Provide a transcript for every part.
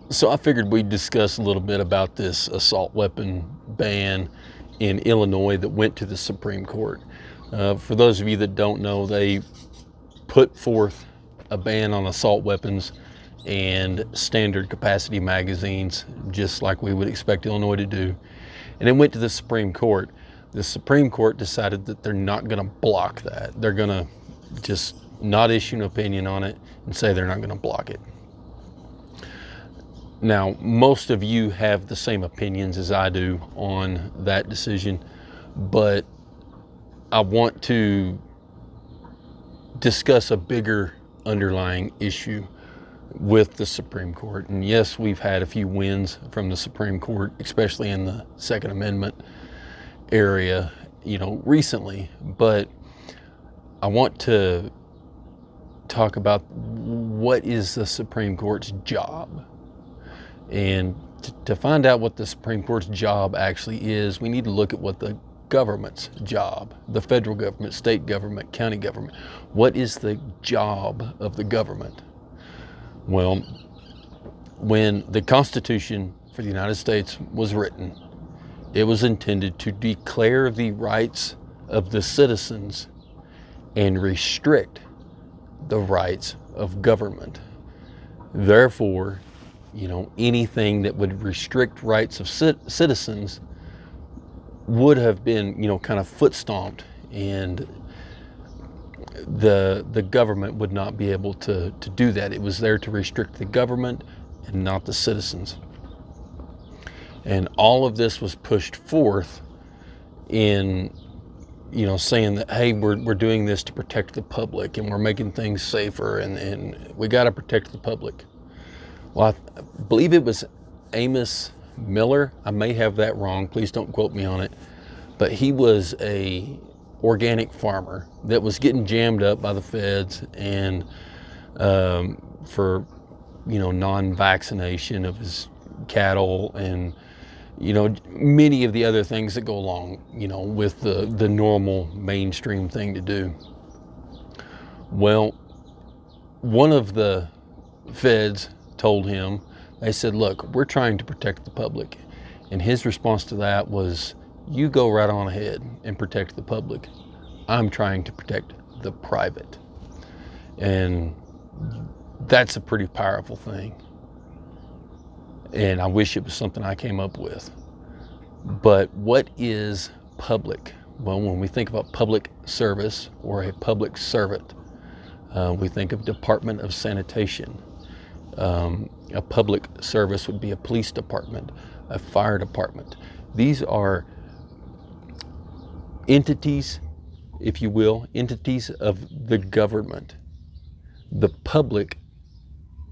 So I figured we'd discuss a little bit about this assault weapon ban in Illinois that went to the Supreme Court. For those of you that don't know, they put forth a ban on assault weapons and standard capacity magazines, just like we would expect Illinois to do. And it went to the Supreme Court. The Supreme Court decided that they're not going to block that. They're going to just not issue an opinion on it and say they're not going to block it. Now, most of you have the same opinions as I do on that decision, but I want to discuss a bigger underlying issue with the Supreme Court. And yes, we've had a few wins from the Supreme Court, especially in the Second Amendment area, recently, but I want to talk about what is the Supreme Court's job. And to find out what the Supreme Court's job actually is, we need to look at what the government's job, the federal government, state government, county government, what is the job of the government? Well, when the Constitution for the United States was written, it was intended to declare the rights of the citizens and restrict the rights of government. Therefore, anything that would restrict rights of citizens would have been, kind of foot stomped, and the government would not be able to do that. It was there to restrict the government and not the citizens. And all of this was pushed forth in, saying that, hey, we're doing this to protect the public and we're making things safer and we got to protect the public. Well, I believe it was Amos Miller. I may have that wrong. Please don't quote me on it. But he was a organic farmer that was getting jammed up by the feds and for non-vaccination of his cattle and many of the other things that go along with the normal mainstream thing to do. Well, one of the feds told him, they said, look, we're trying to protect the public. And his response to that was, you go right on ahead and protect the public. I'm trying to protect the private. And that's a pretty powerful thing. And I wish it was something I came up with. But what is public? Well, when we think about public service or a public servant, we think of Department of Sanitation. A public service would be a police department, a fire department. These are entities, if you will, entities of the government. The public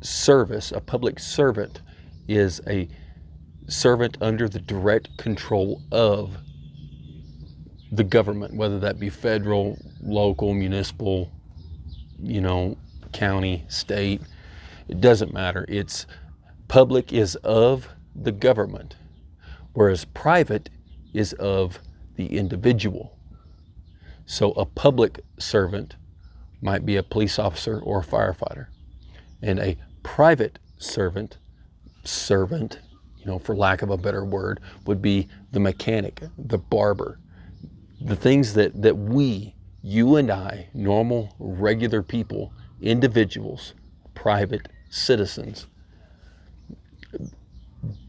service, a public servant, is a servant under the direct control of the government, whether that be federal, local, municipal, county, state. It doesn't matter. It's public is of the government, whereas private is of the individual. So a public servant might be a police officer or a firefighter, and a private servant, for lack of a better word, would be the mechanic, the barber, the things that we, you and I, normal, regular people, individuals, private citizens,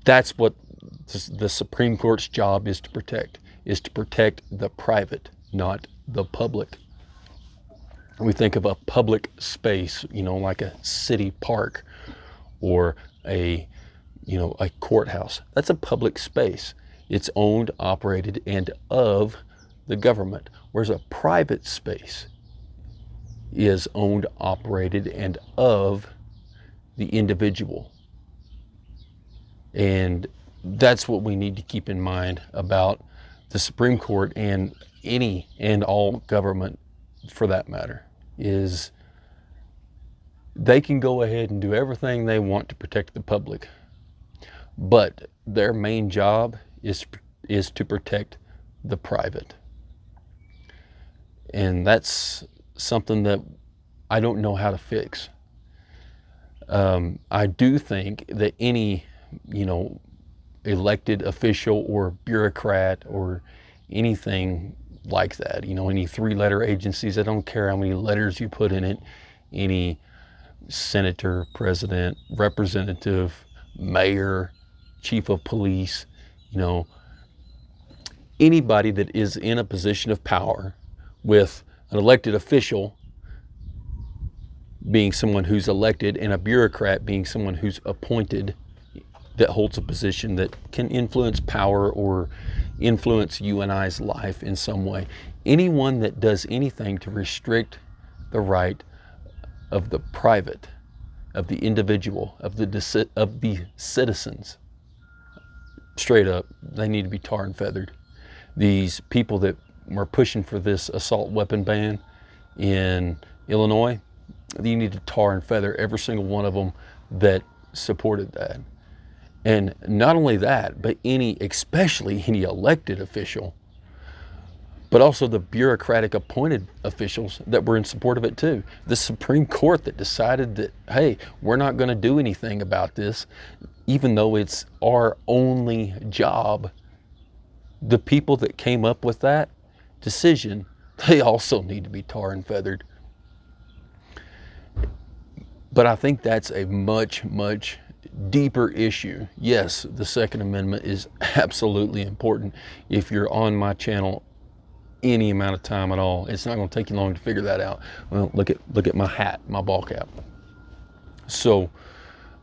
that's what the Supreme Court's job is to protect the private, not the public. We think of a public space, like a city park or a courthouse. That's a public space. It's owned, operated, and of the government, whereas a private space is owned, operated, and of the individual. And that's what we need to keep in mind about the Supreme Court and any and all government, for that matter, is they can go ahead and do everything they want to protect the public, but their main job is to protect the private. And that's something that I don't know how to fix. I do think that any, elected official or bureaucrat or anything like that, any three-letter agencies, I don't care how many letters you put in it, any senator, president, representative, mayor, chief of police, anybody that is in a position of power, with an elected official being someone who's elected and a bureaucrat being someone who's appointed, that holds a position that can influence power or influence you and I's life in some way. Anyone that does anything to restrict the right of the private, of the individual, of the citizens, straight up, they need to be tar and feathered. These people that were pushing for this assault weapon ban in Illinois, you need to tar and feather every single one of them that supported that. And not only that, but especially any elected official, but also the bureaucratic appointed officials that were in support of it too. The Supreme Court that decided that, hey, we're not going to do anything about this, even though it's our only job. The people that came up with that decision, they also need to be tar and feathered. But I think that's a much, much deeper issue. Yes, the Second Amendment is absolutely important. If you're on my channel any amount of time at all, it's not going to take you long to figure that out. Well, look at my hat, my ball cap. So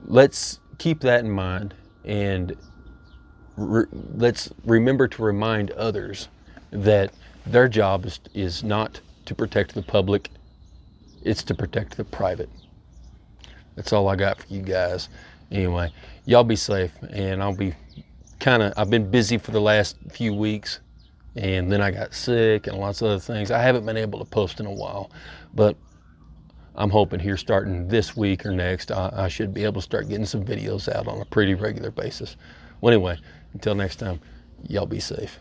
let's keep that in mind, and let's remember to remind others that their job is not to protect the public, it's to protect the private. That's all I got for you guys. Anyway, y'all be safe, and I've been busy for the last few weeks, and then I got sick and lots of other things. I haven't been able to post in a while, but I'm hoping here starting this week or next, I should be able to start getting some videos out on a pretty regular basis. Well, anyway, until next time, y'all be safe.